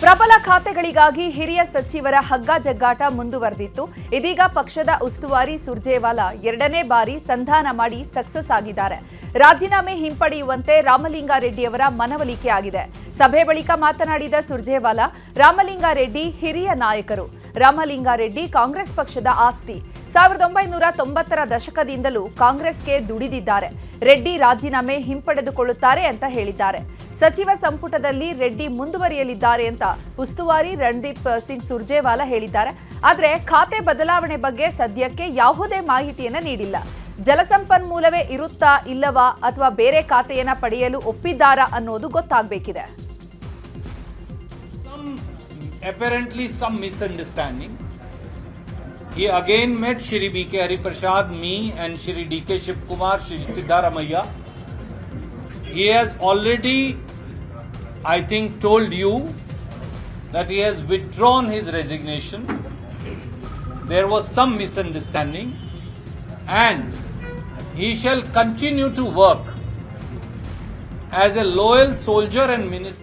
ಪ್ರಬಲ ಖಾತೆಗಳಿಗಾಗಿ ಹಿರಿಯ ಸಚಿವರ ಹಗ್ಗ-ಜಗ್ಗಾಟ ಮುಂದುವರೆದಿತ್ತು. ಇದೀಗ ಪಕ್ಷದ ಉಸ್ತುವಾರಿ ಸುರ್ಜೇವಾಲಾ ಎರಡನೇ ಬಾರಿ ಸಂಧಾನ ಮಾಡಿ ಸಕ್ಸಸ್ ಆಗಿದ್ದಾರೆ. ರಾಜೀನಾಮೆ ಹಿಂಪಡೆಯುವಂತೆ ರಾಮಲಿಂಗಾರೆಡ್ಡಿಯವರ ಮನವೊಲಿಕೆ ಆಗಿದೆ. ಸಭೆ ಬಳಿಕ ಮಾತನಾಡಿದ ಸುರ್ಜೇವಾಲಾ, ರಾಮಲಿಂಗಾರೆಡ್ಡಿ ಹಿರಿಯ ನಾಯಕರು. ರಾಮಲಿಂಗಾರೆಡ್ಡಿ ಕಾಂಗ್ರೆಸ್ ಪಕ್ಷದ ಆಸ್ತಿ. 1990ರ ದಶಕದಿಂದಲೂ ಕಾಂಗ್ರೆಸ್ಗೆ ದುಡಿದಿದ್ದಾರೆ. ರೆಡ್ಡಿ ರಾಜೀನಾಮೆ ಹಿಂಪಡೆದುಕೊಳ್ಳುತ್ತಾರೆ ಅಂತ ಹೇಳಿದ್ದಾರೆ. ಸಚಿವ ಸಂಪುಟದಲ್ಲಿ ರೆಡ್ಡಿ ಮುಂದುವರಿಯಲಿದ್ದಾರೆ ಅಂತ ಉಸ್ತುವಾರಿ ರಣದೀಪ್ ಸಿಂಗ್ ಸುರ್ಜೇವಾಲಾ ಹೇಳಿದ್ದಾರೆ. ಆದರೆ ಖಾತೆ ಬದಲಾವಣೆ ಬಗ್ಗೆ ಸದ್ಯಕ್ಕೆ ಯಾವುದೇ ಮಾಹಿತಿಯನ್ನ ನೀಡಿಲ್ಲ. ಜಲಸಂಪನ್ಮೂಲವೇ ಇರುತ್ತಾ ಇಲ್ಲವಾ ಅಥವಾ ಬೇರೆ ಖಾತೆಯನ್ನ ಪಡೆಯಲು ಒಪ್ಪಿದ್ದಾರಾ ಅನ್ನೋದು ಗೊತ್ತಾಗಬೇಕಿದೆ. Apparently some misunderstanding. He again met Shri B.K. Hariprasad, me and Shri D.K. Shivkumar, Shri Siddaramaiah. He has already, I think, told you that he has withdrawn his resignation. There was some misunderstanding and he shall continue to work as a loyal soldier and minister.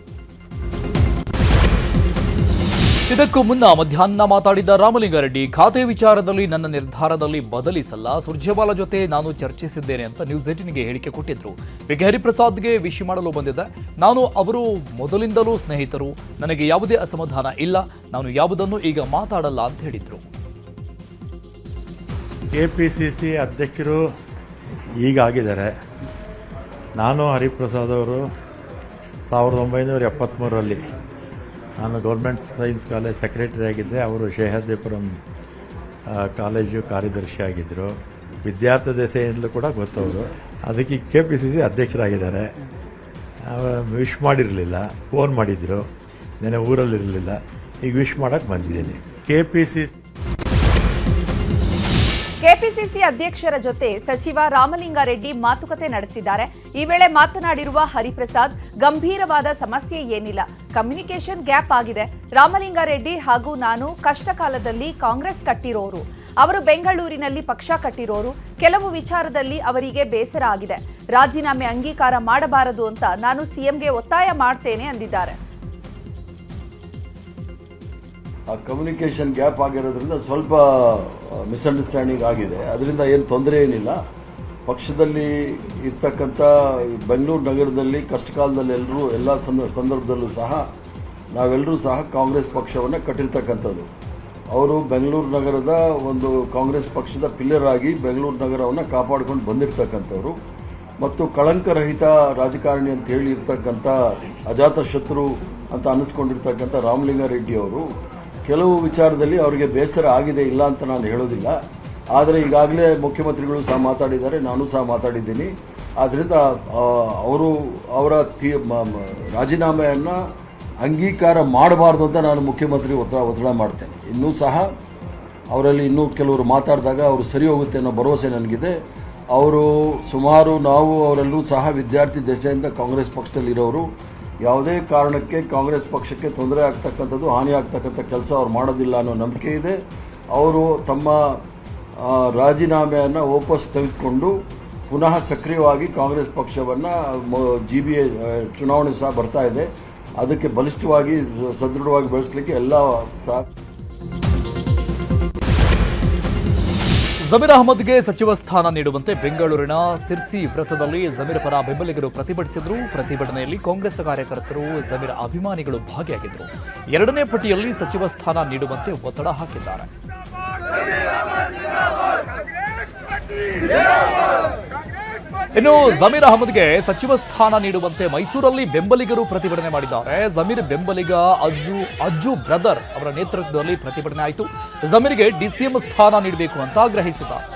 ಇದಕ್ಕೂ ಮುನ್ನ ಮಧ್ಯಾಹ್ನ ಮಾತಾಡಿದ ರಾಮಲಿಂಗಾರೆಡ್ಡಿ, ಖಾತೆ ವಿಚಾರದಲ್ಲಿ ನನ್ನ ನಿರ್ಧಾರದಲ್ಲಿ ಬದಲಿಸಲ್ಲ, ಸುರ್ಜೇವಾಲಾ ಜೊತೆ ನಾನು ಚರ್ಚಿಸಿದ್ದೇನೆ ಅಂತ ನ್ಯೂಸ್ 18ಗೆ ಹೇಳಿಕೆ ಕೊಟ್ಟಿದ್ರು. ಕೆ ಹರಿಪ್ರಸಾದ್ಗೆ ವಿಶ್ ಮಾಡಲು ಬಂದಿದ್ದೆ. ನಾನು ಅವರು ಮೊದಲಿಂದಲೂ ಸ್ನೇಹಿತರು, ನನಗೆ ಯಾವುದೇ ಅಸಮಾಧಾನ ಇಲ್ಲ, ನಾನು ಯಾವುದನ್ನು ಈಗ ಮಾತಾಡಲ್ಲ ಅಂತ ಹೇಳಿದ್ರು. ಕೆಪಿಸಿಸಿ ಅಧ್ಯಕ್ಷರು ಈಗ ಆಗಿದ್ದಾರೆ. ನಾನು ಹರಿಪ್ರಸಾದ್ ಅವರು 1973ರಲ್ಲಿ ನಾನು ಗೌರ್ಮೆಂಟ್ ಸೈನ್ಸ್ ಕಾಲೇಜ್ ಸೆಕ್ರೆಟರಿ ಆಗಿದ್ದೆ. ಅವರು ಶೇಹದೇಪುರಂ ಕಾಲೇಜು ಕಾರ್ಯದರ್ಶಿ ಆಗಿದ್ದರು. ವಿದ್ಯಾರ್ಥಿ ದೆಸೆಯಿಂದಲೂ ಕೂಡ ಗೊತ್ತವರು. ಅದಕ್ಕೆ KPCC ಅಧ್ಯಕ್ಷರಾಗಿದ್ದಾರೆ. ವಿಶ್ ಮಾಡಿರಲಿಲ್ಲ, ಫೋನ್ ಮಾಡಿದರು. ನೆನೆ ಊರಲ್ಲಿರಲಿಲ್ಲ, ಈಗ ವಿಶ್ ಮಾಡೋಕ್ಕೆ ಬಂದಿದ್ದೀನಿ. ಕೆಪಿಸಿಸಿ ಅಧ್ಯಕ್ಷರ ಜೊತೆ ಸಚಿವ ರಾಮಲಿಂಗಾರೆಡ್ಡಿ ಮಾತುಕತೆ ನಡೆಸಿದ್ದಾರೆ. ಈ ವೇಳೆ ಮಾತನಾಡಿರುವ ಹರಿಪ್ರಸಾದ್, ಗಂಭೀರವಾದ ಸಮಸ್ಯೆ ಏನಿಲ್ಲ, ಕಮ್ಯುನಿಕೇಷನ್ ಗ್ಯಾಪ್ ಆಗಿದೆ. ರಾಮಲಿಂಗಾರೆಡ್ಡಿ ಹಾಗೂ ನಾನು ಕಷ್ಟ ಕಾಲದಲ್ಲಿ ಕಾಂಗ್ರೆಸ್ ಕಟ್ಟಿರೋರು, ಅವರು ಬೆಂಗಳೂರಿನಲ್ಲಿ ಪಕ್ಷ ಕಟ್ಟಿರೋರು. ಕೆಲವು ವಿಚಾರದಲ್ಲಿ ಅವರಿಗೆ ಬೇಸರ ಆಗಿದೆ. ರಾಜೀನಾಮೆ ಅಂಗೀಕಾರ ಮಾಡಬಾರದು ಅಂತ ನಾನು ಸಿಎಂಗೆ ಒತ್ತಾಯ ಮಾಡ್ತೇನೆ ಅಂದಿದ್ದಾರೆ. ಆ ಕಮ್ಯುನಿಕೇಷನ್ ಗ್ಯಾಪ್ ಆಗಿರೋದ್ರಿಂದ ಸ್ವಲ್ಪ ಮಿಸ್ಅಂಡರ್ಸ್ಟ್ಯಾಂಡಿಂಗ್ ಆಗಿದೆ. ಅದರಿಂದ ಏನು ತೊಂದರೆ ಏನಿಲ್ಲ. ಪಕ್ಷದಲ್ಲಿ ಇರ್ತಕ್ಕಂಥ ಬೆಂಗಳೂರು ನಗರದಲ್ಲಿ ಕಷ್ಟ ಕಾಲದಲ್ಲಿ ಎಲ್ಲ ಸಂದರ್ಭದಲ್ಲೂ ಸಹ ನಾವೆಲ್ಲರೂ ಸಹ ಕಾಂಗ್ರೆಸ್ ಪಕ್ಷವನ್ನು ಕಟ್ಟಿರ್ತಕ್ಕಂಥದ್ದು. ಅವರು ಬೆಂಗಳೂರು ನಗರದ ಒಂದು ಕಾಂಗ್ರೆಸ್ ಪಕ್ಷದ ಪಿಲ್ಲರ್ ಆಗಿ ಬೆಂಗಳೂರು ನಗರವನ್ನು ಕಾಪಾಡಿಕೊಂಡು ಬಂದಿರತಕ್ಕಂಥವ್ರು ಮತ್ತು ಕಳಂಕರಹಿತ ರಾಜಕಾರಣಿ ಅಂತ ಹೇಳಿ ಇರ್ತಕ್ಕಂಥ ಅಜಾತ ಶತ್ರು ಅಂತ ಅನ್ನಿಸ್ಕೊಂಡಿರ್ತಕ್ಕಂಥ ರಾಮಲಿಂಗಾರೆಡ್ಡಿ ಅವರು ಕೆಲವು ವಿಚಾರದಲ್ಲಿ ಅವರಿಗೆ ಬೇಸರ ಆಗಿದೆ, ಇಲ್ಲ ಅಂತ ನಾನು ಹೇಳೋದಿಲ್ಲ. ಆದರೆ ಈಗಾಗಲೇ ಮುಖ್ಯಮಂತ್ರಿಗಳು ಸಹ ಮಾತಾಡಿದ್ದಾರೆ, ನಾನು ಸಹ ಮಾತಾಡಿದ್ದೀನಿ. ಆದ್ದರಿಂದ ಅವರ ರಾಜೀನಾಮೆಯನ್ನು ಅಂಗೀಕಾರ ಮಾಡಬಾರ್ದು ಅಂತ ನಾನು ಮುಖ್ಯಮಂತ್ರಿ ಒತ್ತಡ ಮಾಡ್ತೇನೆ. ಇನ್ನೂ ಸಹ ಅವರಲ್ಲಿ ಇನ್ನೂ ಕೆಲವರು ಮಾತಾಡಿದಾಗ ಅವರು ಸರಿ ಹೋಗುತ್ತೆ ಅನ್ನೋ ಭರವಸೆ ನನಗಿದೆ. ಅವರು ಸುಮಾರು ನಾವು ಅವರೆಲ್ಲರೂ ಸಹ ವಿದ್ಯಾರ್ಥಿ ದೆಸೆಯಿಂದ ಕಾಂಗ್ರೆಸ್ ಪಕ್ಷದಲ್ಲಿರೋರು. ಯಾವುದೇ ಕಾರಣಕ್ಕೆ ಕಾಂಗ್ರೆಸ್ ಪಕ್ಷಕ್ಕೆ ತೊಂದರೆ ಆಗ್ತಕ್ಕಂಥದ್ದು, ಹಾನಿ ಆಗ್ತಕ್ಕಂಥ ಕೆಲಸ ಅವ್ರು ಮಾಡೋದಿಲ್ಲ ಅನ್ನೋ ನಂಬಿಕೆ ಇದೆ. ಅವರು ತಮ್ಮ ರಾಜೀನಾಮೆಯನ್ನು ವಾಪಸ್ ತೆಗೆದುಕೊಂಡು ಪುನಃ ಸಕ್ರಿಯವಾಗಿ ಕಾಂಗ್ರೆಸ್ ಪಕ್ಷವನ್ನು GBA ಚುನಾವಣೆ ಸಹ ಬರ್ತಾ ಇದೆ, ಅದಕ್ಕೆ ಬಲಿಷ್ಠವಾಗಿ ಸದೃಢವಾಗಿ ಬೆಳೆಸಲಿಕ್ಕೆ ಎಲ್ಲ ಸಹ. ಜಮೀರ್ ಅಹಮದ್ಗೆ ಸಚಿವ ಸ್ಥಾನ ನೀಡುವಂತೆ ಬೆಂಗಳೂರಿನ ಸಿರ್ಸಿ ವೃತ್ತದಲ್ಲಿ ಜಮೀರ್ ಪರ ಬೆಂಬಲಿಗರು ಪ್ರತಿಭಟಿಸಿದರು. ಪ್ರತಿಭಟನೆಯಲ್ಲಿ ಕಾಂಗ್ರೆಸ್ ಕಾರ್ಯಕರ್ತರು, ಜಮೀರ್ ಅಭಿಮಾನಿಗಳು ಭಾಗಿಯಾಗಿದ್ದರು. ಎರಡನೇ ಪಟ್ಟಿಯಲ್ಲಿ ಸಚಿವ ಸ್ಥಾನ ನೀಡುವಂತೆ ಒತ್ತಡ ಹಾಕಿದ್ದಾರೆ. ಇನ್ನು ಜಮೀರ್ ಅಹಮದ್ಗೆ ಸಚಿವ ಸ್ಥಾನ ನೀಡುವಂತೆ ಮೈಸೂರಲ್ಲಿ ಬೆಂಬಲಿಗರು ಪ್ರತಿಭಟನೆ ಮಾಡಿದ್ದಾರೆ. ಜಮೀರ್ ಬೆಂಬಲಿಗ ಅಜ್ಜು ಬ್ರದರ್ ಅವರ ನೇತೃತ್ವದಲ್ಲಿ ಪ್ರತಿಭಟನೆ ಆಯಿತು. ಜಮೀರ್ಗೆ DCM ಸ್ಥಾನ ನೀಡಬೇಕು ಅಂತ ಆಗ್ರಹಿಸಿದ್ದಾರೆ.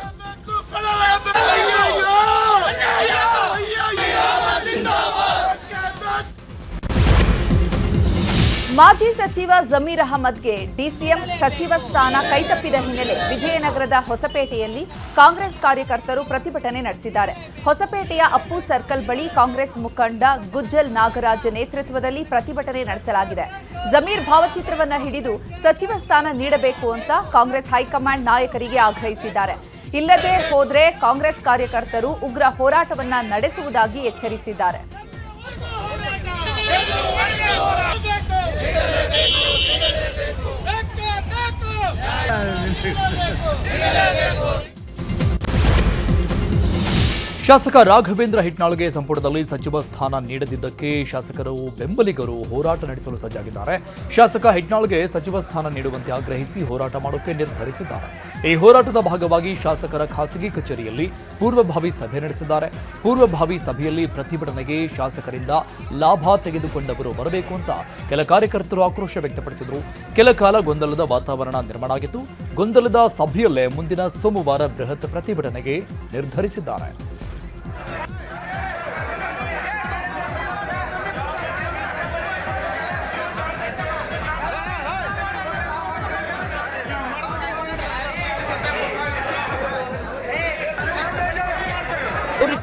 ಮಾಜಿ ಸಚಿವ ಜಮೀರ್ ಅಹಮದ್ಗೆ DCM ಸಚಿವ ಸ್ಥಾನ ಕೈತಪ್ಪಿದ ಹಿನ್ನೆಲೆ ವಿಜಯನಗರದ ಹೊಸಪೇಟೆಯಲ್ಲಿ ಕಾಂಗ್ರೆಸ್ ಕಾರ್ಯಕರ್ತರು ಪ್ರತಿಭಟನೆ ನಡೆಸಿದ್ದಾರೆ. ಹೊಸಪೇಟೆಯ ಅಪ್ಪು ಸರ್ಕಲ್ ಬಳಿ ಕಾಂಗ್ರೆಸ್ ಮುಖಂಡ ಗುಜ್ಜಲ್ ನಾಗರಾಜ್ ನೇತೃತ್ವದಲ್ಲಿ ಪ್ರತಿಭಟನೆ ನಡೆಸಲಾಗಿದೆ. ಜಮೀರ್ ಭಾವಚಿತ್ರವನ್ನ ಹಿಡಿದು ಸಚಿವ ಸ್ಥಾನ ನೀಡಬೇಕು ಅಂತ ಕಾಂಗ್ರೆಸ್ ಹೈಕಮಾಂಡ್ ನಾಯಕರಿಗೆ ಆಗ್ರಹಿಸಿದ್ದಾರೆ. ಇಲ್ಲದೆ ಹೋದ್ರೆ ಕಾಂಗ್ರೆಸ್ ಕಾರ್ಯಕರ್ತರು ಉಗ್ರ ಹೋರಾಟವನ್ನ ನಡೆಸುವುದಾಗಿ ಎಚ್ಚರಿಸಿದ್ದಾರೆ. ಶಾಸಕ ರಾಘವೇಂದ್ರ ಹಿಟ್ನಾಳ್ಗೆ ಸಂಪುಟದಲ್ಲಿ ಸಚಿವ ಸ್ಥಾನ ನೀಡದಿದ್ದಕ್ಕೆ ಶಾಸಕರು ಬೆಂಬಲಿಗರು ಹೋರಾಟ ನಡೆಸಲು ಸಜ್ಜಾಗಿದ್ದಾರೆ. ಶಾಸಕ ಹಿಟ್ನಾಳ್ಗೆ ಸಚಿವ ಸ್ಥಾನ ನೀಡುವಂತೆ ಆಗ್ರಹಿಸಿ ಹೋರಾಟ ಮಾಡೋಕೆ ನಿರ್ಧರಿಸಿದ್ದಾರೆ. ಈ ಹೋರಾಟದ ಭಾಗವಾಗಿ ಶಾಸಕರ ಖಾಸಗಿ ಕಚೇರಿಯಲ್ಲಿ ಪೂರ್ವಭಾವಿ ಸಭೆ ನಡೆಸಿದ್ದಾರೆ. ಪೂರ್ವಭಾವಿ ಸಭೆಯಲ್ಲಿ ಪ್ರತಿಭಟನೆಗೆ ಶಾಸಕರಿಂದ ಲಾಭ ತೆಗೆದುಕೊಂಡವರು ಬರಬೇಕು ಅಂತ ಕೆಲ ಕಾರ್ಯಕರ್ತರು ಆಕ್ರೋಶ ವ್ಯಕ್ತಪಡಿಸಿದರು. ಕೆಲ ಕಾಲ ಗೊಂದಲದ ವಾತಾವರಣ ನಿರ್ಮಾಣ ಆಗಿತ್ತು. ಗೊಂದಲದ ಸಭೆಯಲ್ಲೇ ಮುಂದಿನ ಸೋಮವಾರ ಬೃಹತ್ ಪ್ರತಿಭಟನೆಗೆ ನಿರ್ಧರಿಸಿದ್ದಾರೆ.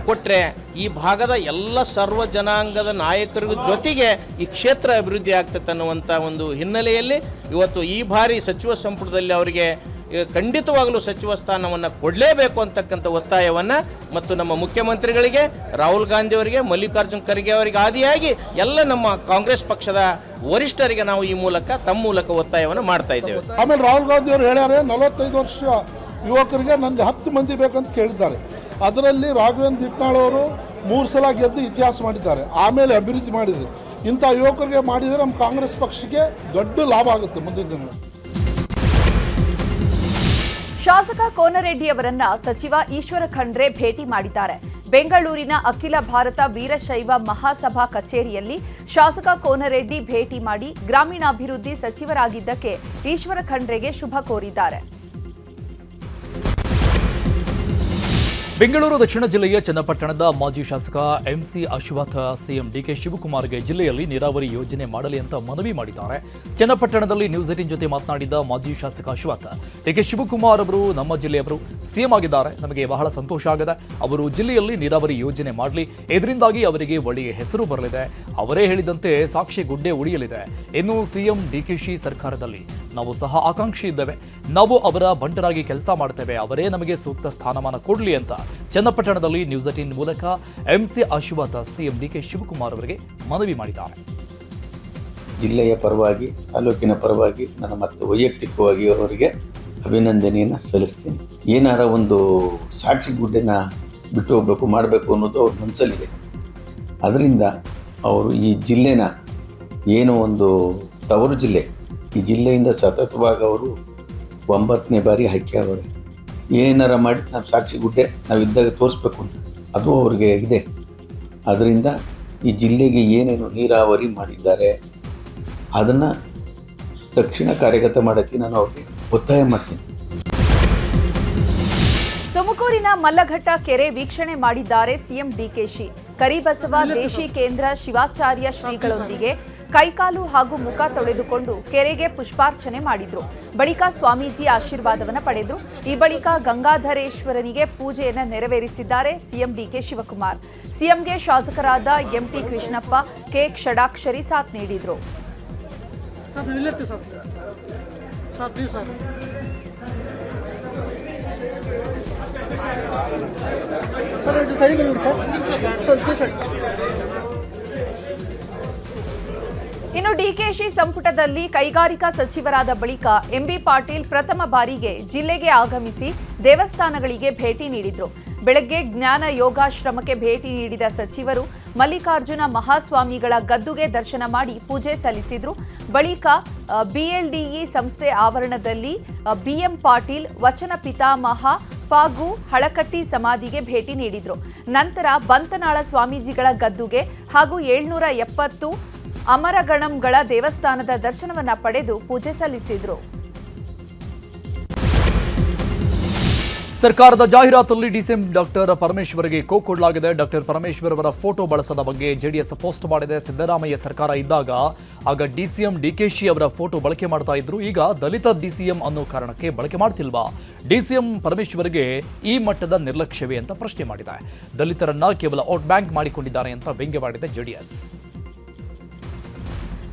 ಕೊಟ್ಟರೆ ಈ ಭಾಗದ ಎಲ್ಲ ಸರ್ವ ಜನಾಂಗದ ನಾಯಕರಿಗೂ ಜೊತೆಗೆ ಈ ಕ್ಷೇತ್ರ ಅಭಿವೃದ್ಧಿ ಆಗ್ತದೆ ಅನ್ನುವಂಥ ಒಂದು ಹಿನ್ನೆಲೆಯಲ್ಲಿ ಇವತ್ತು ಈ ಬಾರಿ ಸಚಿವ ಸಂಪುಟದಲ್ಲಿ ಅವರಿಗೆ ಖಂಡಿತವಾಗಲೂ ಸಚಿವ ಸ್ಥಾನವನ್ನು ಕೊಡಲೇಬೇಕು ಅಂತಕ್ಕಂಥ ಒತ್ತಾಯವನ್ನು ಮತ್ತು ನಮ್ಮ ಮುಖ್ಯಮಂತ್ರಿಗಳಿಗೆ, ರಾಹುಲ್ ಗಾಂಧಿ ಅವರಿಗೆ, ಮಲ್ಲಿಕಾರ್ಜುನ್ ಖರ್ಗೆ ಅವರಿಗೆ ಆದಿಯಾಗಿ ಎಲ್ಲ ನಮ್ಮ ಕಾಂಗ್ರೆಸ್ ಪಕ್ಷದ ವರಿಷ್ಠರಿಗೆ ನಾವು ಈ ಮೂಲಕ ತಮ್ಮ ಮೂಲಕ ಒತ್ತಾಯವನ್ನು ಮಾಡ್ತಾ ಇದ್ದೇವೆ. ಆಮೇಲೆ ರಾಹುಲ್ ಗಾಂಧಿ ಅವರು ಹೇಳ್ಯಾರೆ 45 ವರ್ಷ ಯುವಕರಿಗೆ ನನಗೆ 10 ಮಂದಿ ಬೇಕಂತ ಕೇಳಿದ್ದಾರೆ. ಅದರಲ್ಲಿ ರಾಘವೇಂದ್ರ ಹಿಟ್ನಾಳ್ ಅವರು 3 ಸಲ ಗೆದ್ದು ಇತಿಹಾಸ ಮಾಡಿದ್ದಾರೆ. ಆಮೇಲೆ ಅಭಿವೃದ್ಧಿ ಮಾಡಿದ್ರು. ಇಂಥ ಯುವಕರಿಗೆ ಮಾಡಿದರೆ ನಮ್ಮ ಕಾಂಗ್ರೆಸ್ ಪಕ್ಷಕ್ಕೆ ದೊಡ್ಡ ಲಾಭ ಆಗುತ್ತೆ ಮುಂದಿನ ದಿನ. ಶಾಸಕ ಕೋನರೆಡ್ಡಿಯವರನ್ನ ಸಚಿವ ಈಶ್ವರ ಖಂಡ್ರೆ ಭೇಟಿ ಮಾಡಿದ್ದಾರೆ. ಬೆಂಗಳೂರಿನ ಅಖಿಲ ಭಾರತ ವೀರಶೈವ ಮಹಾಸಭಾ ಕಚೇರಿಯಲ್ಲಿ ಶಾಸಕ ಕೋನರೆಡ್ಡಿ ಭೇಟಿ ಮಾಡಿ ಗ್ರಾಮೀಣಾಭಿವೃದ್ಧಿ ಸಚಿವರಾಗಿದ್ದಕ್ಕೆ ಈಶ್ವರ ಖಂಡ್ರೆಗೆ ಶುಭ ಕೋರಿದ್ದಾರೆ. ಬೆಂಗಳೂರು ದಕ್ಷಿಣ ಜಿಲ್ಲೆಯ ಚನ್ನಪಟ್ಟಣದ ಮಾಜಿ ಶಾಸಕ ಎಂಸಿ ಅಶ್ವಥ್ ಸಿಎಂ ಡಿಕೆ ಶಿವಕುಮಾರ್ಗೆ ಜಿಲ್ಲೆಯಲ್ಲಿ ನೀರಾವರಿ ಯೋಜನೆ ಮಾಡಲಿ ಅಂತ ಮನವಿ ಮಾಡಿದ್ದಾರೆ. ಚನ್ನಪಟ್ಟಣದಲ್ಲಿ ನ್ಯೂಸ್ 18 ಜೊತೆ ಮಾತನಾಡಿದ ಮಾಜಿ ಶಾಸಕ ಅಶ್ವಥ್, ಡಿಕೆ ಶಿವಕುಮಾರ್ ಅವರು ನಮ್ಮ ಜಿಲ್ಲೆಯವರು ಸಿಎಂ ಆಗಿದ್ದಾರೆ, ನಮಗೆ ಬಹಳ ಸಂತೋಷ ಆಗಿದೆ. ಅವರು ಜಿಲ್ಲೆಯಲ್ಲಿ ನೀರಾವರಿ ಯೋಜನೆ ಮಾಡಲಿ, ಇದರಿಂದಾಗಿ ಅವರಿಗೆ ಒಳ್ಳೆಯ ಹೆಸರು ಬರಲಿದೆ. ಅವರೇ ಹೇಳಿದಂತೆ ಸಾಕ್ಷಿ ಗುಡ್ಡೆ ಉಳಿಯಲಿದೆ. ಇನ್ನು ಸಿಎಂ ಡಿಕೆಶಿ ಸರ್ಕಾರದಲ್ಲಿ ನಾವು ಸಹ ಆಕಾಂಕ್ಷಿ ಇದ್ದೇವೆ. ನಾವು ಅವರ ಬಂಟರಾಗಿ ಕೆಲಸ ಮಾಡ್ತೇವೆ. ಅವರೇ ನಮಗೆ ಸೂಕ್ತ ಸ್ಥಾನಮಾನ ಕೊಡಲಿ ಅಂತ ಚನ್ನಪಟ್ಟಣದಲ್ಲಿ ನ್ಯೂಸ್ 18 ಮೂಲಕ MC Ashwath CM DK Shivakumar ಅವರಿಗೆ ಮನವಿ ಮಾಡಿದ್ದಾರೆ. ಜಿಲ್ಲೆಯ ಪರವಾಗಿ, ತಾಲೂಕಿನ ಪರವಾಗಿ ನಾನು ಮತ್ತೆ ವೈಯಕ್ತಿಕವಾಗಿ ಅವರಿಗೆ ಅಭಿನಂದನೆಯನ್ನು ಸಲ್ಲಿಸ್ತೀನಿ. ಏನಾರ ಒಂದು ಸಾಕ್ಷಿ ಗುಡ್ಡೆನ ಬಿಟ್ಟು ಹೋಗಬೇಕು, ಮಾಡಬೇಕು ಅನ್ನೋದು ಅವ್ರ ಮನಸ್ಸಲ್ಲಿದೆ. ಅದರಿಂದ ಅವರು ಈ ಜಿಲ್ಲೆನ ಏನೋ ಒಂದು ತವರು ಜಿಲ್ಲೆ, ಈ ಜಿಲ್ಲೆಯಿಂದ ಸತತವಾಗಿ ಅವರು 9ನೇ ಬಾರಿ ಆಯ್ಕೆ ಅವರು ಏನಾರ ಮಾಡಿ ನಾವು ಸಾಕ್ಷಿ ಗುಡ್ಡೆ ನಾವಿದ್ದಾಗ ತೋರಿಸ್ಬೇಕು ಅಂತ ಅದು ಅವ್ರಿಗೆ ಇದೆ. ಅದರಿಂದ ಈ ಜಿಲ್ಲೆಗೆ ಏನೇನು ನೀರಾವರಿ ಮಾಡಿದ್ದಾರೆ ಅದನ್ನು ತಕ್ಷಣ ಕಾರ್ಯಗತ ಮಾಡೋಕ್ಕೆ ನಾನು ಅವ್ರಿಗೆ ಒತ್ತಾಯ ಮಾಡ್ತೀನಿ. ತುಮಕೂರಿನ ಮಲ್ಲಘಟ್ಟ ಕೆರೆ ವೀಕ್ಷಣೆ ಮಾಡಿದ್ದಾರೆ ಸಿಎಂ ಡಿಕೆಶಿ. ಕರಿಬಸವ ದೇಶಿ ಕೇಂದ್ರ ಶಿವಾಚಾರ್ಯ ಶ್ರೀಗಳೊಂದಿಗೆ ಕೈಕಾಲು ಹಾಗೂ ಮುಖ ತೊಳೆದುಕೊಂಡು ಕೆರೆಗೆ ಪುಷ್ಪಾರ್ಚನೆ ಮಾಡಿದ್ರು. ಬಳಿಕ ಸ್ವಾಮೀಜಿ ಆಶೀರ್ವಾದವನ್ನು ಪಡೆದ್ರು. ಈ ಬಳಿಕ ಗಂಗಾಧರೇಶ್ವರನಿಗೆ ಪೂಜೆಯನ್ನು ನೆರವೇರಿಸಿದ್ದಾರೆ ಸಿಎಂ ಡಿಕೆ ಶಿವಕುಮಾರ್. ಸಿಎಂಗೆ ಶಾಸಕರಾದ ಎಂಟಿ ಕೃಷ್ಣಪ್ಪ, ಕೆ ಷಡಾಕ್ಷರಿ ಸಾಥ್ ನೀಡಿದ್ರು. ಇನ್ನು ಡಿಕೆಶಿ ಸಂಪುಟದಲ್ಲಿ ಕೈಗಾರಿಕಾ ಸಚಿವರಾದ ಬಳಿಕ ಎಂಬಿ ಪಾಟೀಲ್ ಪ್ರಥಮ ಬಾರಿಗೆ ಜಿಲ್ಲೆಗೆ ಆಗಮಿಸಿ ದೇವಸ್ಥಾನಗಳಿಗೆ ಭೇಟಿ ನೀಡಿದ್ರು. ಬೆಳಗ್ಗೆ ಜ್ಞಾನ ಯೋಗಾಶ್ರಮಕ್ಕೆ ಭೇಟಿ ನೀಡಿದ ಸಚಿವರು ಮಲ್ಲಿಕಾರ್ಜುನ ಮಹಾಸ್ವಾಮಿಗಳ ಗದ್ದುಗೆ ದರ್ಶನ ಮಾಡಿ ಪೂಜೆ ಸಲ್ಲಿಸಿದ್ರು. ಬಳಿಕ ಬಿಎಲ್ಡಿಇ ಸಂಸ್ಥೆ ಆವರಣದಲ್ಲಿ ಬಿಎಂ ಪಾಟೀಲ್ ವಚನ ಪಿತಾಮಹ ಫಾಗು ಹಳಕಟ್ಟಿ ಸಮಾಧಿಗೆ ಭೇಟಿ ನೀಡಿದ್ರು. ನಂತರ ಬಂತನಾಳ ಸ್ವಾಮೀಜಿಗಳ ಗದ್ದುಗೆ ಹಾಗೂ 770 ಅಮರಗಣಂಗಳ ದೇವಸ್ಥಾನದ ದರ್ಶನವನ್ನ ಪಡೆದು ಪೂಜೆ ಸಲ್ಲಿಸಿದ್ರು. ಸರ್ಕಾರದ ಜಾಹೀರಾತಲ್ಲಿ ಡಿಸಿಎಂ ಡಾಕ್ಟರ್ ಪರಮೇಶ್ವರ್ಗೆ ಕೊಡಲಾಗಿದೆ. ಡಾಕ್ಟರ್ ಪರಮೇಶ್ವರ್ ಅವರ ಫೋಟೋ ಬಳಸದ ಬಗ್ಗೆ ಜೆಡಿಎಸ್ ಪೋಸ್ಟ್ ಮಾಡಿದೆ. ಸಿದ್ದರಾಮಯ್ಯ ಸರ್ಕಾರ ಇದ್ದಾಗ ಆಗ ಡಿಸಿಎಂ ಡಿಕೆಶಿ ಅವರ ಫೋಟೋ ಬಳಕೆ ಮಾಡ್ತಾ ಇದ್ರು. ಈಗ ದಲಿತ ಡಿಸಿಎಂ ಅನ್ನೋ ಕಾರಣಕ್ಕೆ ಬಳಕೆ ಮಾಡ್ತಿಲ್ವಾ? ಡಿಸಿಎಂ ಪರಮೇಶ್ವರ್ಗೆ ಈ ಮಟ್ಟದ ನಿರ್ಲಕ್ಷ್ಯವೇ ಅಂತ ಪ್ರಶ್ನೆ ಮಾಡಿದೆ. ದಲಿತರನ್ನ ಕೇವಲ ವೋಟ್ ಬ್ಯಾಂಕ್ ಮಾಡಿಕೊಂಡಿದ್ದಾರೆ ಅಂತ ವ್ಯಂಗ್ಯವಾಡಿದೆ ಜೆಡಿಎಸ್.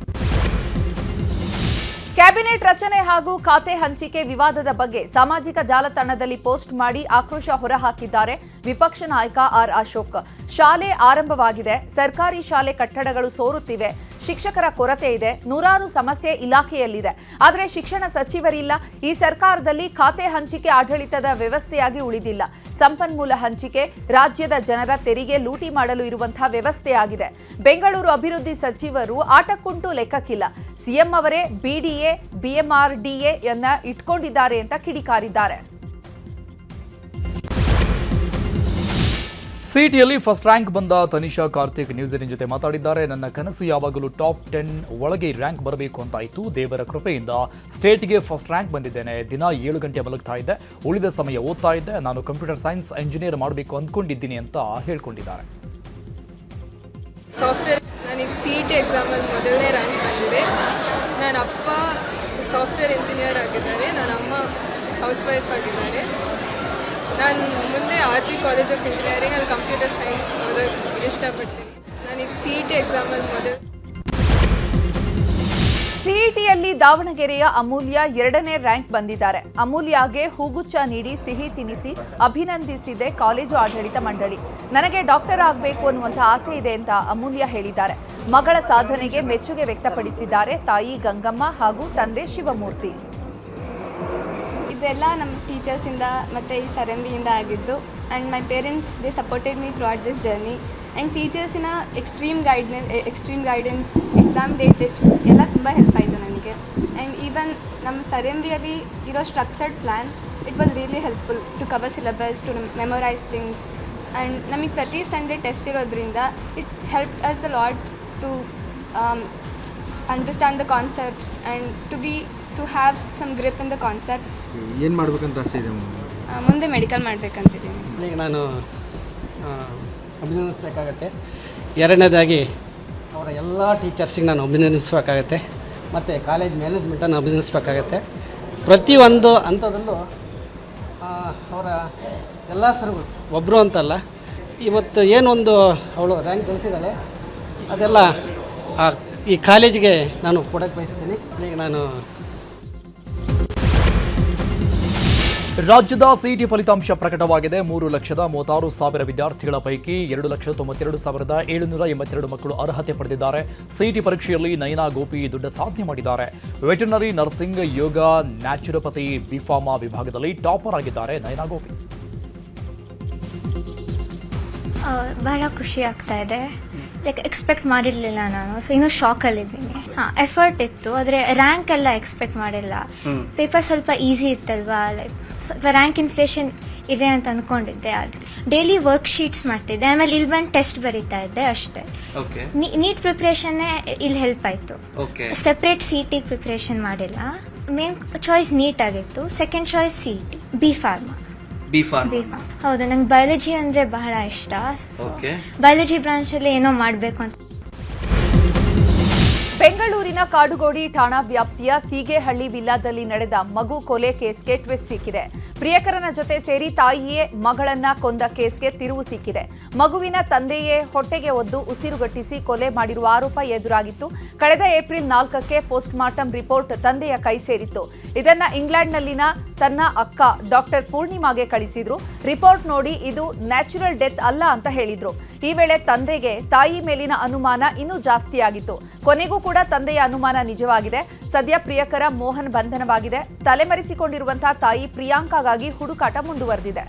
ಕ್ಯಾಬಿನೆಟ್ ರಚನೆ ಹಾಗೂ ಖಾತೆ ಹಂಚಿಕೆ ವಿವಾದದ ಬಗ್ಗೆ ಸಾಮಾಜಿಕ ಜಾಲತಾಣದಲ್ಲಿ ಪೋಸ್ಟ್ ಮಾಡಿ ಆಕ್ರೋಶ ಹೊರಹಾಕಿದ್ದಾರೆ ವಿಪಕ್ಷ ನಾಯಕ ಆರ್ ಅಶೋಕ್. ಶಾಲೆ ಆರಂಭವಾಗಿದೆ, ಸರ್ಕಾರಿ ಶಾಲೆ ಕಟ್ಟಡಗಳು ಸೋರುತ್ತಿವೆ, ಶಿಕ್ಷಕರ ಕೊರತೆ ಇದೆ, ನೂರಾರು ಸಮಸ್ಯೆ ಇಲಾಖೆಯಲ್ಲಿದೆ. ಆದರೆ ಶಿಕ್ಷಣ ಸಚಿವರಿಲ್ಲ. ಈ ಸರ್ಕಾರದಲ್ಲಿ ಖಾತೆ ಹಂಚಿಕೆ ಆಡಳಿತದ ವ್ಯವಸ್ಥೆಯಾಗಿ ಉಳಿದಿಲ್ಲ. ಸಂಪನ್ಮೂಲ ಹಂಚಿಕೆ ರಾಜ್ಯದ ಜನರ ತೆರಿಗೆ ಲೂಟಿ ಮಾಡಲು ಇರುವಂತಹ ವ್ಯವಸ್ಥೆಯಾಗಿದೆ. ಬೆಂಗಳೂರು ಅಭಿವೃದ್ಧಿ ಸಚಿವರು ಆಟಕ್ಕುಂಟು ಲೆಕ್ಕಕ್ಕಿಲ್ಲ. ಸಿಎಂ ಅವರೇ ಬಿಡಿಎ ಬಿಎಂಆರ್ಡಿಎ ಯನ್ನ ಇಟ್ಕೊಂಡಿದ್ದಾರೆ ಅಂತ ಕಿಡಿಕಾರಿದ್ದಾರೆ. ಸಿಟಿಯಲ್ಲಿ ಫಸ್ಟ್ ರ್ಯಾಂಕ್ ಬಂದ ತನಿಷಾ ಕಾರ್ತಿಕ್ ನ್ಯೂಸ್ 18 ಜೊತೆ ಮಾತಾಡಿದ್ದಾರೆ. ನನ್ನ ಕನಸು ಯಾವಾಗಲೂ ಟಾಪ್ 10 ಒಳಗೆ ರ್ಯಾಂಕ್ ಬರಬೇಕು ಅಂತಾಯಿತು. ದೇವರ ಕೃಪೆಯಿಂದ ಸ್ಟೇಟ್ಗೆ ಫಸ್ಟ್ ರ್ಯಾಂಕ್ ಬಂದಿದ್ದೇನೆ. ದಿನ 7 ಗಂಟೆ ಮಲಗ್ತಾ ಇದ್ದೆ, ಉಳಿದ ಸಮಯ ಓದ್ತಾ ಇದ್ದೆ. ನಾನು ಕಂಪ್ಯೂಟರ್ ಸೈನ್ಸ್ ಇಂಜಿನಿಯರ್ ಮಾಡಬೇಕು ಅಂದ್ಕೊಂಡಿದ್ದೀನಿ ಅಂತ ಹೇಳ್ಕೊಂಡಿದ್ದಾರೆ. ಸಾಫ್ಟ್ವೇರ್ ನನಗೆ CET ಎಕ್ಸಾಮಲ್ಲಿ ಮೊದಲನೇ ರ್ಯಾಂಕ್ ಬಂದಿದೆ. ನನ್ನ ಅಪ್ಪ ಸಾಫ್ಟ್ವೇರ್ ಇಂಜಿನಿಯರ್ ಆಗಿದ್ದಾರೆ, ನನ್ನ ಅಮ್ಮ ಹೌಸ್ ವೈಫ್ ಆಗಿದ್ದಾರೆ. ನಾನು ಮುಂದೆ RP ಕಾಲೇಜ್ ಆಫ್ ಇಂಜಿನಿಯರಿಂಗ್ ಅಲ್ಲಿ ಕಂಪ್ಯೂಟರ್ ಸೈನ್ಸ್ ಓದೋಕ್ಕೆ ಇಷ್ಟಪಡ್ತೀನಿ. ನನಗೆ CET ಎಕ್ಸಾಮಲ್ಲಿ ಸಿಇಟಿಯಲ್ಲಿ ದಾವಣಗೆರೆಯ ಅಮೂಲ್ಯ 2ನೇ ರ್ಯಾಂಕ್ ಬಂದಿದ್ದಾರೆ. ಅಮೂಲ್ಯಗೆ ಹೂಗುಚ್ಚ ನೀಡಿ ಸಿಹಿ ತಿನಿಸಿ ಅಭಿನಂದಿಸಿದೆ ಕಾಲೇಜು ಆಡಳಿತ ಮಂಡಳಿ. ನನಗೆ ಡಾಕ್ಟರ್ ಆಗಬೇಕು ಅನ್ನುವಂಥ ಆಸೆ ಇದೆ ಅಂತ ಅಮೂಲ್ಯ ಹೇಳಿದ್ದಾರೆ. ಮಗಳ ಸಾಧನೆಗೆ ಮೆಚ್ಚುಗೆ ವ್ಯಕ್ತಪಡಿಸಿದ್ದಾರೆ ತಾಯಿ ಗಂಗಮ್ಮ ಹಾಗೂ ತಂದೆ ಶಿವಮೂರ್ತಿ. ಇದೆಲ್ಲ ನಮ್ಮ ಟೀಚರ್ಸಿಂದ ಮತ್ತು ಈ ಸರಂಬಿಯಿಂದ ಆಗಿದ್ದು. And my parents they supported me throughout this journey. And ಟೀಚರ್ಸಿನ extreme guidance exam day tips ಎಲ್ಲ ತುಂಬ ಹೆಲ್ಪ್ ಆಯಿತು ನನಗೆ. ಆ್ಯಂಡ್ ಈವನ್ ನಮ್ಮ ಸರಂಬಿಯಲ್ಲಿ ಇರೋ structured plan it was really helpful to cover syllabus, to memorise things. And ನಮಗೆ ಪ್ರತಿ ಸಂಡೇ ಟೆಸ್ಟ್ ಇರೋದ್ರಿಂದ it help us a lot to understand the concepts and to have some grip in the concept. ಏನು ಮಾಡಬೇಕಂತ ಆಸೆ ಇದೆ? ಮುಂದೆ medical ಮಾಡಬೇಕಂತಿದ್ದೀನಿ. ಈಗ ನಾನು ಅಭಿನಂದಿಸಬೇಕಾಗತ್ತೆ. ಎರಡನೇದಾಗಿ ಅವರ ಎಲ್ಲ ಟೀಚರ್ಸಿಗೆ ನಾನು ಅಭಿನಂದಿಸಬೇಕಾಗತ್ತೆ ಮತ್ತು ಕಾಲೇಜ್ ಮ್ಯಾನೇಜ್ಮೆಂಟನ್ನು ಅಭಿನಂದಿಸಬೇಕಾಗತ್ತೆ. ಪ್ರತಿಯೊಂದು ಹಂತದಲ್ಲೂ ಅವರ ಎಲ್ಲ ಸರ್ಗಳು ಒಬ್ಬರು ಅಂತಲ್ಲ, ಇವತ್ತು ಏನೊಂದು ಅವಳು ರ್ಯಾಂಕ್ ಗಳಿಸಿದ್ದಾಳೆ ಅದೆಲ್ಲ ಈ ಕಾಲೇಜಿಗೆ ನಾನು ಕೊಡೋಕ್ಕೆ ಬಯಸ್ತೀನಿ. ಈಗ ನಾನು ರಾಜ್ಯದ ಸಿಇಟಿ ಫಲಿತಾಂಶ ಪ್ರಕಟವಾಗಿದೆ. 3,36,000 ವಿದ್ಯಾರ್ಥಿಗಳ ಪೈಕಿ 2,92,782 ಮಕ್ಕಳು ಅರ್ಹತೆ ಪಡೆದಿದ್ದಾರೆ. ಸಿಇಟಿ ಪರೀಕ್ಷೆಯಲ್ಲಿ ನಯನಾ ಗೋಪಿ ದೊಡ್ಡ ಸಾಧನೆ ಮಾಡಿದ್ದಾರೆ. ವೆಟರ್ನರಿ, ನರ್ಸಿಂಗ್, ಯೋಗ, ನ್ಯಾಚುರೋಪತಿ, ಬಿಫಾರ್ಮಾ ವಿಭಾಗದಲ್ಲಿ ಟಾಪರ್ ಆಗಿದ್ದಾರೆ ನಯನಾ ಗೋಪಿ. ಬಹಳ ಖುಷಿ ಆಗ್ತಾ ಇದೆ. ಎಕ್ಸ್ಪೆಕ್ಟ್ ಮಾಡಿರಲಿಲ್ಲ ನಾನು, ಸೊ ಇನ್ನೂ ಶಾಕಲ್ಲಿದ್ದೀನಿ. ಎಫರ್ಟ್ ಇತ್ತು, ಆದರೆ ರ್ಯಾಂಕ್ ಎಲ್ಲ ಎಕ್ಸ್ಪೆಕ್ಟ್ ಮಾಡಿಲ್ಲ. ಪೇಪರ್ ಸ್ವಲ್ಪ ಈಸಿ ಇತ್ತಲ್ವಾ, ಸ್ವಲ್ಪ ರ್ಯಾಂಕ್ ಇನ್ಫ್ಲೇಷನ್ ಇದೆ ಅಂತ ಅಂದ್ಕೊಂಡಿದ್ದೆ. ಆದರೆ ಡೈಲಿ ವರ್ಕ್ಶೀಟ್ಸ್ ಮಾಡ್ತಿದ್ದೆ, ಆಮೇಲೆ ಇಲ್ಲಿ ಬಂದು ಟೆಸ್ಟ್ ಬರೀತಾ ಇದ್ದೆ ಅಷ್ಟೇ. ನೀಟ್ ಪ್ರಿಪ್ರೇಷನ್ನೇ ಇಲ್ಲಿ ಹೆಲ್ಪ್ ಆಯಿತು. ಸೆಪ್ರೇಟ್ CET ಪ್ರಿಪ್ರೇಷನ್ ಮಾಡಿಲ್ಲ. ಮೇನ್ ಚಾಯ್ಸ್ ನೀಟ್ ಆಗಿತ್ತು, second choice CET B pharma. ಹೌದು, ನಂಗೆ ಬಯಾಲಜಿ ಅಂದರೆ ಬಹಳ ಇಷ್ಟ. ಬಯಾಲಜಿ ಬ್ರಾಂಚಲ್ಲಿ ಏನೋ ಮಾಡಬೇಕು ಅಂತ. ಬೆಂಗಳೂರಿನ ಕಾಡುಗೋಡಿ ಠಾಣಾ ವ್ಯಾಪ್ತಿಯ ಸೀಗೆಹಳ್ಳಿ ವಿಲ್ಲಾದಲ್ಲಿ ನಡೆದ ಮಗು ಕೊಲೆ ಕೇಸ್ಗೆ ಟ್ವಿಸ್ಟ್ ಸಿಕ್ಕಿದೆ. ಪ್ರಿಯಕರನ ಜೊತೆ ಸೇರಿ ತಾಯಿಯೇ ಮಗಳನ್ನ ಕೊಂದ ಕೇಸ್ಗೆ ತಿರುವು ಸಿಕ್ಕಿದೆ. ಮಗುವಿನ ತಂದೆಯೇ ಹೊಟ್ಟೆಗೆ ಒದ್ದು ಉಸಿರುಗಟ್ಟಿಸಿ ಕೊಲೆ ಮಾಡಿರುವ ಆರೋಪ ಎದುರಾಗಿತ್ತು. ಕಳೆದ ಏಪ್ರಿಲ್ 4ಕ್ಕೆ ಪೋಸ್ಟ್ ಮಾರ್ಟಂ ರಿಪೋರ್ಟ್ ತಂದೆಯ ಕೈ ಸೇರಿತ್ತು. ಇದನ್ನ ಇಂಗ್ಲೆಂಡ್ನಲ್ಲಿನ ತನ್ನ ಅಕ್ಕ ಡಾಕ್ಟರ್ ಪೂರ್ಣಿಮಾಗೆ ಕಳಿಸಿದ್ರು. ರಿಪೋರ್ಟ್ ನೋಡಿ ಇದು ನ್ಯಾಚುರಲ್ ಡೆತ್ ಅಲ್ಲ ಅಂತ ಹೇಳಿದ್ರು. ಈ ವೇಳೆ ತಂದೆಗೆ ತಾಯಿ ಮೇಲಿನ ಅನುಮಾನ ಇನ್ನೂ ಜಾಸ್ತಿಯಾಗಿತ್ತು. ಕೊನೆಗೂ ಕೂಡ ತಂದೆಯ ಅನುಮಾನ ನಿಜವಾಗಿದೆ. ಸದ್ಯ ಪ್ರಿಯಕರ ಮೋಹನ್ ಬಂಧನವಾಗಿದೆ. ತಲೆಮರೆಸಿಕೊಂಡಿರುವಂತಹ ತಾಯಿ ಪ್ರಿಯಾಂಕಾಗಾಗಿ ಹುಡುಕಾಟ ಮುಂದುವರೆದಿದೆ.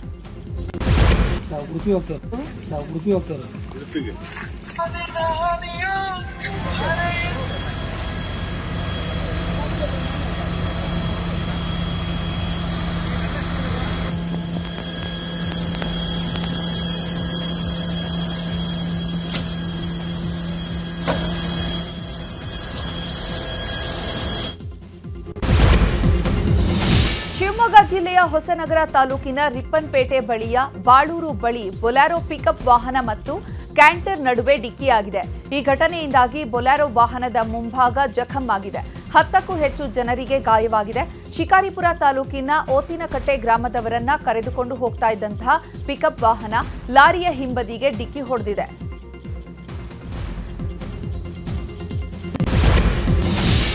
ಶಿವಮೊಗ್ಗ ಜಿಲ್ಲೆಯ ಹೊಸನಗರ ತಾಲೂಕಿನ ರಿಪ್ಪನ್ಪೇಟೆ ಬಳಿಯ ಬಾಳೂರು ಬಳಿ ಬೊಲೆರೋ ಪಿಕಪ್ ವಾಹನ ಮತ್ತು ಕ್ಯಾಂಟರ್ ನಡುವೆ ಡಿಕ್ಕಿಯಾಗಿದೆ. ಈ ಘಟನೆಯಿಂದಾಗಿ ಬೊಲೆರೋ ವಾಹನದ ಮುಂಭಾಗ ಜಖಂ ಆಗಿದೆ. 10ಕ್ಕೂ ಹೆಚ್ಚು ಜನರಿಗೆ ಗಾಯವಾಗಿದೆ. ಶಿಕಾರಿಪುರ ತಾಲೂಕಿನ ಓತಿನಕಟ್ಟೆ ಗ್ರಾಮದವರನ್ನ ಕರೆದುಕೊಂಡು ಹೋಗ್ತಾ ಇದ್ದಂತಹ ಪಿಕಪ್ ವಾಹನ ಲಾರಿಯ ಹಿಂಬದಿಗೆ ಡಿಕ್ಕಿ ಹೊಡೆದಿದೆ.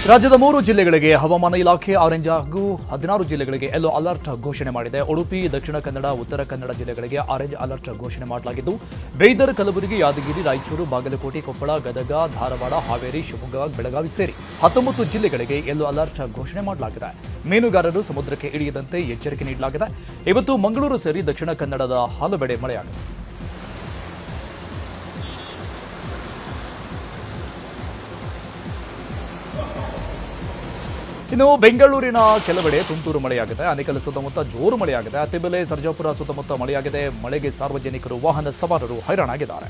ರಾಜ್ಯದ 3 ಜಿಲ್ಲೆಗಳಿಗೆ ಹವಾಮಾನ ಇಲಾಖೆ ಆರೆಂಜ್ ಹಾಗೂ 16 ಜಿಲ್ಲೆಗಳಿಗೆ ಯೆಲ್ಲೋ ಅಲರ್ಟ್ ಘೋಷಣೆ ಮಾಡಿದೆ. ಉಡುಪಿ, ದಕ್ಷಿಣ ಕನ್ನಡ, ಉತ್ತರ ಕನ್ನಡ ಜಿಲ್ಲೆಗಳಿಗೆ ಆರೆಂಜ್ ಅಲರ್ಟ್ ಘೋಷಣೆ ಮಾಡಲಾಗಿದ್ದು, ಬೀದರ್, ಕಲಬುರಗಿ, ಯಾದಗಿರಿ, ರಾಯಚೂರು, ಬಾಗಲಕೋಟೆ, ಕೊಪ್ಪಳ, ಗದಗ, ಧಾರವಾಡ, ಹಾವೇರಿ, ಶಿವಮೊಗ್ಗ, ಬೆಳಗಾವಿ ಸೇರಿ 19 ಜಿಲ್ಲೆಗಳಿಗೆ ಯೆಲ್ಲೋ ಅಲರ್ಟ್ ಘೋಷಣೆ ಮಾಡಲಾಗಿದೆ. ಮೀನುಗಾರರು ಸಮುದ್ರಕ್ಕೆ ಇಳಿಯದಂತೆ ಎಚ್ಚರಿಕೆ ನೀಡಲಾಗಿದೆ. ಇವತ್ತು ಮಂಗಳೂರು ಸೇರಿ ದಕ್ಷಿಣ ಕನ್ನಡದ ಹಲವೆಡೆ ಮಳೆಯಾಗಿದೆ. ಇನ್ನು ಬೆಂಗಳೂರಿನ ಕೆಲವೆಡೆ ತುಂತುರು ಮಳೆಯಾಗಿದೆ. ಆನೇಕಲ್ ಸುತ್ತಮುತ್ತ ಜೋರು ಮಳೆಯಾಗಿದೆ. ಅತ್ತಿಬೆಲೆ, ಸರ್ಜಾಪುರ ಸುತ್ತಮುತ್ತ ಮಳೆಯಾಗಿದೆ. ಮಳೆಗೆ ಸಾರ್ವಜನಿಕರು, ವಾಹನ ಸವಾರರು ಹೈರಾಣಾಗಿದ್ದಾರೆ.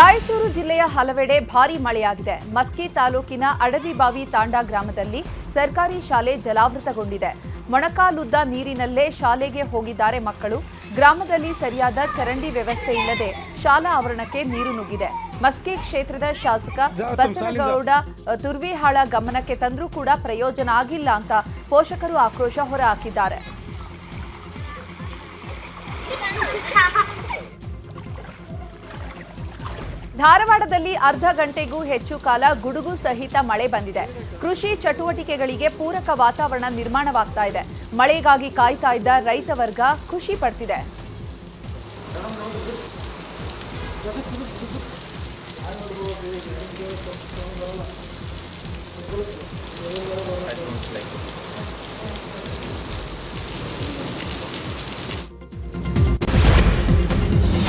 ರಾಯಚೂರು ಜಿಲ್ಲೆಯ ಹಲವೆಡೆ ಭಾರೀ ಮಳೆಯಾಗಿದೆ. ಮಸ್ಕಿ ತಾಲೂಕಿನ ಅಡವಿಬಾವಿ ತಾಂಡಾ ಗ್ರಾಮದಲ್ಲಿ ಸರ್ಕಾರಿ ಶಾಲೆ ಜಲಾವೃತಗೊಂಡಿದೆ. ಮೊಣಕಾಲುದ್ದ ನೀರಿನಲ್ಲೇ ಶಾಲೆಗೆ ಹೋಗಿದ್ದಾರೆ ಮಕ್ಕಳು. ಗ್ರಾಮದಲ್ಲಿ ಸರಿಯಾದ ಚರಂಡಿ ವ್ಯವಸ್ಥೆ ಇಲ್ಲದೆ ಶಾಲಾ ಆವರಣಕ್ಕೆ ನೀರು ನುಗ್ಗಿದೆ. ಮಸ್ಕಿ ಕ್ಷೇತ್ರದ ಶಾಸಕ ಬಸನಗೌಡ ತುರ್ವಿಹಾಳ ಗಮನಕ್ಕೆ ತಂದರೂ ಕೂಡ ಪ್ರಯೋಜನ ಆಗಿಲ್ಲ ಅಂತ ಪೋಷಕರು ಆಕ್ರೋಶ ಹೊರಹಾಕಿದ್ದಾರೆ. ಧಾರವಾಡದಲ್ಲಿ ಅರ್ಧ ಗಂಟೆಗೂ ಹೆಚ್ಚು ಕಾಲ ಗುಡುಗು ಸಹಿತ ಮಳೆ ಬಂದಿದೆ. ಕೃಷಿ ಚಟುವಟಿಕೆಗಳಿಗೆ ಪೂರಕ ವಾತಾವರಣ ನಿರ್ಮಾಣವಾಗ್ತಾ ಇದೆ. ಮಳೆಗಾಗಿ ಕಾಯ್ತಾ ಇದ್ದ ರೈತ ವರ್ಗ ಖುಷಿ ಪಡ್ತಿದೆ.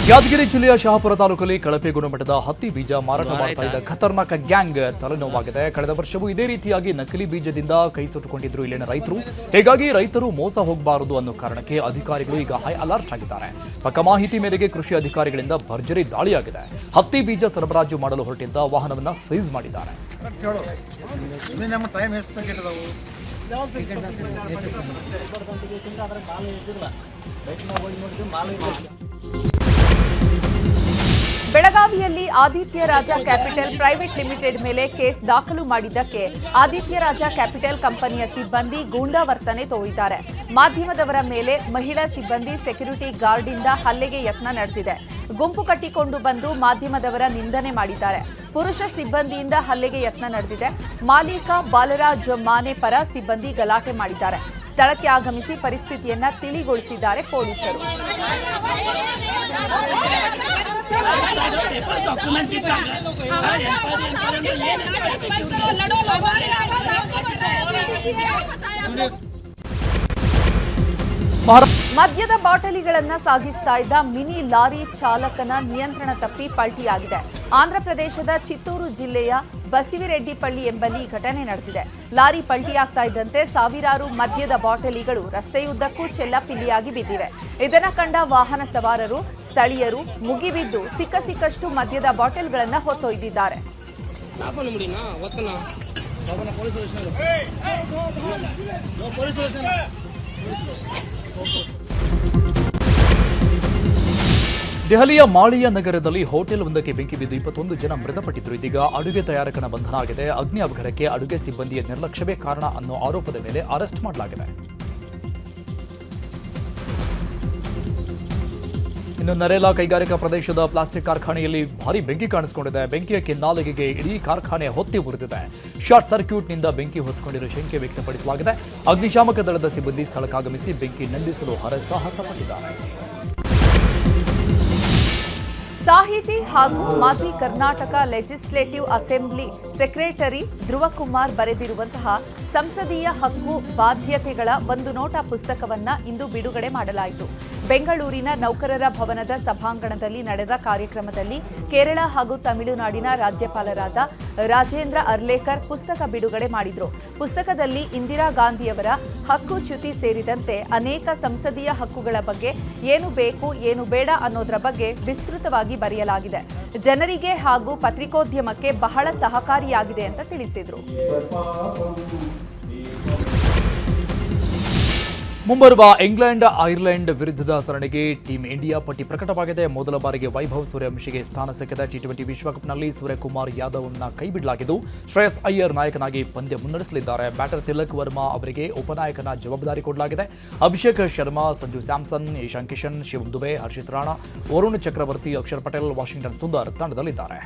ಯಾದಗಿರಿ ಜಿಲ್ಲೆಯ ಶಹಾಪುರ ತಾಲೂಕಲ್ಲಿ ಕಳಪೆ ಗುಣಮಟ್ಟದ ಹತ್ತಿ ಬೀಜ ಮಾರಾಟ ಮಾಡ್ತಾ ಇದ್ದ ಖತರ್ನಾಕ್ ಗ್ಯಾಂಗ್ ತಲೆನೋವಾಗಿದೆ. ಕಳೆದ ವರ್ಷವೂ ಇದೇ ರೀತಿಯಾಗಿ ನಕಲಿ ಬೀಜದಿಂದ ಕೈ ಸುಟ್ಟುಕೊಂಡಿದ್ರು ಇಲ್ಲಿನ ರೈತರು. ಹೀಗಾಗಿ ರೈತರು ಮೋಸ ಹೋಗಬಾರದು ಅನ್ನೋ ಕಾರಣಕ್ಕೆ ಅಧಿಕಾರಿಗಳು ಈಗ ಹೈ ಅಲರ್ಟ್ ಆಗಿದ್ದಾರೆ. ಪಕ್ಕ ಮಾಹಿತಿ ಮೇರೆಗೆ ಕೃಷಿ ಅಧಿಕಾರಿಗಳಿಂದ ಭರ್ಜರಿ ದಾಳಿಯಾಗಿದೆ. ಹತ್ತಿ ಬೀಜ ಸರಬರಾಜು ಮಾಡಲು ಹೊರಟಿದ್ದ ವಾಹನವನ್ನ ಸೀಸ್ ಮಾಡಿದ್ದಾರೆ. ಬೆಳಗಾವಿಯಲ್ಲಿ ಆದಿತ್ಯ ರಾಜ ಕ್ಯಾಪಿಟಲ್ ಪ್ರೈವೇಟ್ ಲಿಮಿಟೆಡ್ ಮೇಲೆ ಕೇಸ್ ದಾಖಲು ಮಾಡಿದ್ದಕ್ಕೆ ಆದಿತ್ಯ ರಾಜ ಕ್ಯಾಪಿಟಲ್ ಕಂಪನಿಯ ಸಿಬ್ಬಂದಿ ಗೂಂಡಾ ವರ್ತನೆ ತೋರಿದ್ದಾರೆ. ಮಾಧ್ಯಮದವರ ಮೇಲೆ ಮಹಿಳಾ ಸಿಬ್ಬಂದಿ ಸೆಕ್ಯೂರಿಟಿ ಗಾರ್ಡ್ನಿಂದ ಹಲ್ಲೆಗೆ ಯತ್ನ ನಡೆದಿದೆ. ಗುಂಪು ಕಟ್ಟಿಕೊಂಡು ಬಂದು ಮಾಧ್ಯಮದವರ ನಿಂದನೆ ಮಾಡಿದ್ದಾರೆ. ಪುರುಷ ಸಿಬ್ಬಂದಿಯಿಂದ ಹಲ್ಲೆಗೆ ಯತ್ನ ನಡೆದಿದೆ. ಮಾಲೀಕ ಬಾಲರಾಜ್ ಮಾನೆ ಪರ ಸಿಬ್ಬಂದಿ ಗಲಾಟೆ ಮಾಡಿದ್ದಾರೆ. ಸ್ಥಳಕ್ಕೆ ಆಗಮಿಸಿ ಪರಿಸ್ಥಿತಿಯನ್ನ ತಿಳಿಗೊಳಿಸಿದ್ದಾರೆ ಪೊಲೀಸರು. ಮದ್ಯದ ಬಾಟಲಿಗಳನ್ನ ಸಾಗಿಸ್ತಾ ಇದ್ದ ಮಿನಿ ಲಾರಿ ಚಾಲಕನ ನಿಯಂತ್ರಣ ತಪ್ಪಿ ಪಲ್ಟಿಯಾಗಿದೆ. ಆಂಧ್ರಪ್ರದೇಶದ ಚಿತ್ತೂರು ಜಿಲ್ಲೆಯ ಬಸಿವಿರೆಡ್ಡಿಪಳ್ಳಿ ಎಂಬಲ್ಲಿ ಘಟನೆ ನಡೆದಿದೆ. ಲಾರಿ ಪಲ್ಟಿಯಾಗ್ತಾ ಇದ್ದಂತೆ ಸಾವಿರಾರು ಮದ್ಯದ ಬಾಟಲಿಗಳು ರಸ್ತೆಯುದ್ದಕ್ಕೂ ಚೆಲ್ಲಾಪಿಲ್ಲಿಯಾಗಿ ಬಿದ್ದಿವೆ. ಇದನ್ನ ಕಂಡ ವಾಹನ ಸವಾರರು, ಸ್ಥಳೀಯರು ಮುಗಿಬಿದ್ದು ಸಿಕ್ಕಷ್ಟು ಮದ್ಯದ ಬಾಟಲ್ಗಳನ್ನ ಹೊತ್ತೊಯ್ದಿದ್ದಾರೆ. ದೆಹಲಿಯ ಮಾಳಿಯಾ ನಗರದಲ್ಲಿ ಹೋಟೆಲ್ ಒಂದಕ್ಕೆ ಬೆಂಕಿ ಬಿದ್ದು 21 ಜನ ಮೃತಪಟ್ಟಿದ್ರು. ಇದೀಗ ಅಡುಗೆ ತಯಾರಕನ ಬಂಧನ ಆಗಿದೆ. ಅಗ್ನಿ ಅವಘಡಕ್ಕೆ ಅಡುಗೆ ಸಿಬ್ಬಂದಿಯ ನಿರ್ಲಕ್ಷ್ಯವೇ ಕಾರಣ ಅನ್ನೋ ಆರೋಪದ ಮೇಲೆ ಅರೆಸ್ಟ್ ಮಾಡಲಾಗಿದೆ. ಇನ್ನು ನರೇಲಾ ಕೈಗಾರಿಕಾ ಪ್ರದೇಶದ ಪ್ಲಾಸ್ಟಿಕ್ ಕಾರ್ಖಾನೆಯಲ್ಲಿ ಭಾರಿ ಬೆಂಕಿ ಕಾಣಿಸಿಕೊಂಡಿದೆ. ಬೆಂಕಿಯ ಕೆನ್ನಾಲಿಗೆಗೆ ಇಡೀ ಕಾರ್ಖಾನೆ ಹೊತ್ತಿ ಉರಿದಿದೆ. ಶಾರ್ಟ್ ಸರ್ಕ್ಯೂಟ್ನಿಂದ ಬೆಂಕಿ ಹೊತ್ತುಕೊಂಡಿರುವ ಶಂಕೆ ವ್ಯಕ್ತಪಡಿಸಲಾಗಿದೆ. ಅಗ್ನಿಶಾಮಕ ದಳದ ಸಿಬ್ಬಂದಿ ಸ್ಥಳಕ್ಕಾಗಮಿಸಿ ಬೆಂಕಿ ನಂದಿಸಲು ಹರಸಾಹಸ ಪಟ್ಟಿದ್ದಾರೆ. ಸಾಹಿತಿ ಹಾಗೂ ಮಾಜಿ Karnataka legislative assembly secretary Dhruvakumar ಬರೆದಿರುವಂತಹ ಸಂಸದೀಯ ಹಕ್ಕು ಬಾಧ್ಯತೆಗಳ ಒಂದು ನೋಟ ಪುಸ್ತಕವನ್ನ ಇಂದು ಬಿಡುಗಡೆ ಮಾಡಲಾಯಿತು. ಬೆಂಗಳೂರಿನ ನೌಕರರ ಭವನದ ಸಭಾಂಗಣದಲ್ಲಿ ನಡೆದ ಕಾರ್ಯಕ್ರಮದಲ್ಲಿ ಕೇರಳ ಹಾಗೂ ತಮಿಳುನಾಡಿನ ರಾಜ್ಯಪಾಲರಾದ ರಾಜೇಂದ್ರ ಅರ್ಲೇಕರ್ ಪುಸ್ತಕ ಬಿಡುಗಡೆ ಮಾಡಿದರು. ಪುಸ್ತಕದಲ್ಲಿ ಇಂದಿರಾ ಗಾಂಧಿಯವರ ಹಕ್ಕುಚ್ಯುತಿ ಸೇರಿದಂತೆ ಅನೇಕ ಸಂಸದೀಯ ಹಕ್ಕುಗಳ ಬಗ್ಗೆ ಏನು ಬೇಕು ಏನು ಬೇಡ ಅನ್ನೋದರ ಬಗ್ಗೆ ವಿಸ್ತೃತವಾಗಿ ಬರೆಯಲಾಗಿದೆ. ಜನರಿಗೆ ಹಾಗೂ ಪತ್ರಿಕೋದ್ಯಮಕ್ಕೆ ಬಹಳ ಸಹಕಾರಿಯಾಗಿದೆ ಅಂತ ತಿಳಿಸಿದರು. ಮುಂಬರುವ ಇಂಗ್ಲೆಂಡ್ ಐರ್ಲೆಂಡ್ ವಿರುದ್ಧದ ಸರಣಿಗೆ ಟೀಂ ಇಂಡಿಯಾ ಪಟ್ಟಿ ಪ್ರಕಟವಾಗಿದೆ. ಮೊದಲ ಬಾರಿಗೆ ವೈಭವ್ ಸೂರ್ಯವಂಶಿಗೆ ಸ್ಥಾನ ಸಿಕ್ಕಿದ ಟಿ20 ವಿಶ್ವಕಪ್ನಲ್ಲಿ ಸೂರ್ಯಕುಮಾರ್ ಯಾದವ್ನ ಕೈಬಿಡಲಾಗಿದ್ದು ಶ್ರೇಯಸ್ ಅಯ್ಯರ್ ನಾಯಕನಾಗಿ ಪಂದ್ಯ ಮುನ್ನಡೆಸಲಿದ್ದಾರೆ. ಬ್ಯಾಟರ್ ತಿಲಕ್ ವರ್ಮಾ ಅವರಿಗೆ ಉಪನಾಯಕನ ಜವಾಬ್ದಾರಿ ಕೊಡಲಾಗಿದೆ. ಅಭಿಷೇಕ್ ಶರ್ಮಾ, ಸಂಜು ಸ್ಯಾಮ್ಸನ್, ಈಶಾನ್ ಕಿಶನ್, ಶಿವಮ್ ದುಬೆ, ಹರ್ಷಿತ್ ರಾಣಾ, ವರುಣ್ ಚಕ್ರವರ್ತಿ, ಅಕ್ಷರ್ ಪಟೇಲ್, ವಾಷಿಂಗ್ಟನ್ ಸುಂದರ್ ತಂಡದಲ್ಲಿದ್ದಾರೆ.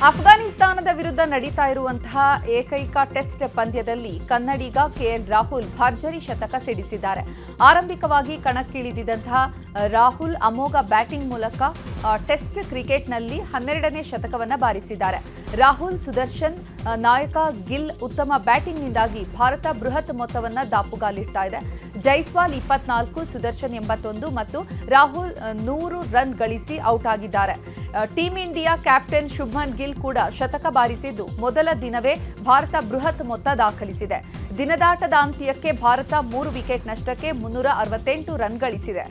ಅಫ್ಘಾನಿಸ್ತಾನದ ವಿರುದ್ಧ ನಡೀತಾ ಇರುವಂತಹ ಏಕೈಕ ಟೆಸ್ಟ್ ಪಂದ್ಯದಲ್ಲಿ ಕನ್ನಡಿಗ ಕೆಎಲ್ ರಾಹುಲ್ ಭರ್ಜರಿ ಶತಕ ಸಿಡಿಸಿದ್ದಾರೆ. ಆರಂಭಿಕವಾಗಿ ಕಣಕ್ಕಿಳಿದಿದ್ದಂತಹ ರಾಹುಲ್ ಅಮೋಘ ಬ್ಯಾಟಿಂಗ್ ಮೂಲಕ ಟೆಸ್ಟ್ ಕ್ರಿಕೆಟ್ನಲ್ಲಿ 12ನೇ ಶತಕವನ್ನು ಬಾರಿಸಿದ್ದಾರೆ. ರಾಹುಲ್, ಸುದರ್ಶನ್, ನಾಯಕ ಗಿಲ್ ಉತ್ತಮ ಬ್ಯಾಟಿಂಗ್ನಿಂದಾಗಿ ಭಾರತ ಬೃಹತ್ ಮೊತ್ತವನ್ನು ದಾಪುಗಾಲಿಡ್ತಾ ಇದೆ. ಜೈಸ್ವಾಲ್ 24, ಸುದರ್ಶನ್ 81 ಮತ್ತು ರಾಹುಲ್ 100 ರನ್ ಗಳಿಸಿ ಔಟ್ ಆಗಿದ್ದಾರೆ. Team India captain Shubman Gill ಕೂಡ ಶತಕ ಬಾರಿಸಿದ್ದು ಮೊದಲ ದಿನವೇ ಭಾರತ ಬೃಹತ್ ಮೊತ್ತ ದಾಖಲಿಸಿದೆ. ದಿನದಾಟದ ಅಂತ್ಯಕ್ಕೆ ಭಾರತ 3 ವಿಕೆಟ್ ನಷ್ಟಕ್ಕೆ 368 ರನ್ ಗಳಿಸಿದೆ.